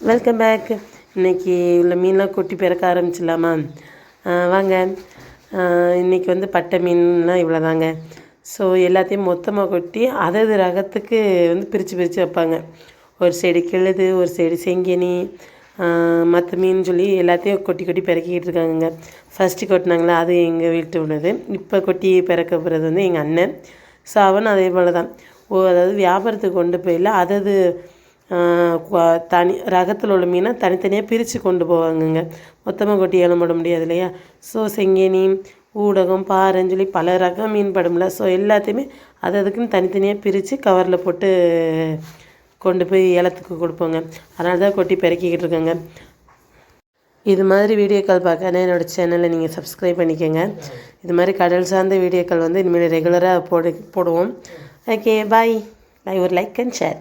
Welcome back. இன்றைக்கி உள்ள மீன்லாம் கொட்டி பிறக்க ஆரம்பிச்சிடலாமா? வாங்க. இன்றைக்கி வந்து பட்டை மீன்லாம் இவ்வளோதாங்க. ஸோ எல்லாத்தையும் மொத்தமாக கொட்டி அதது ரகத்துக்கு வந்து பிரித்து வைப்பாங்க. ஒரு சைடு கிழுது, ஒரு சைடு செங்கனி, மற்ற மீன் சொல்லி எல்லாத்தையும் கொட்டி கொட்டி பிறக்கிக்கிட்டு இருக்காங்கங்க. ஃபஸ்ட்டு கொட்டினாங்களா அது எங்கள் வீட்டு உள்ளது. இப்போ கொட்டி பிறக்க போகிறது வந்து எங்கள் அண்ணன். ஸோ அவனும் அதே போல் தான். அதாவது வியாபாரத்துக்கு கொண்டு போயில அதது தனி ரகத்தில் உள்ள மீனை தனித்தனியாக பிரித்து கொண்டு போவாங்கங்க. மொத்தமாக கொட்டி ஏலம் போட முடியாது இல்லையா? ஸோ செங்கனி, ஊடகம், பாறைன்னு சொல்லி பல ரக மீன் படும்ல. ஸோ எல்லாத்தையுமே அதுக்குன்னு தனித்தனியாக பிரித்து கவரில் போட்டு கொண்டு போய் ஏலத்துக்கு கொடுப்போங்க. அதனால தான் கொட்டி பெருக்கிக்கிட்டு இருக்கேங்க. இது மாதிரி வீடியோக்கள் பார்க்க என்னோடய சேனலை நீங்கள் சப்ஸ்கிரைப் பண்ணிக்கோங்க. இது மாதிரி கடல் சார்ந்த வீடியோக்கள் வந்து இனிமேல் ரெகுலராக போடுவோம். ஓகே, பாய். ஒரு லைக் அண்ட் ஷேர்.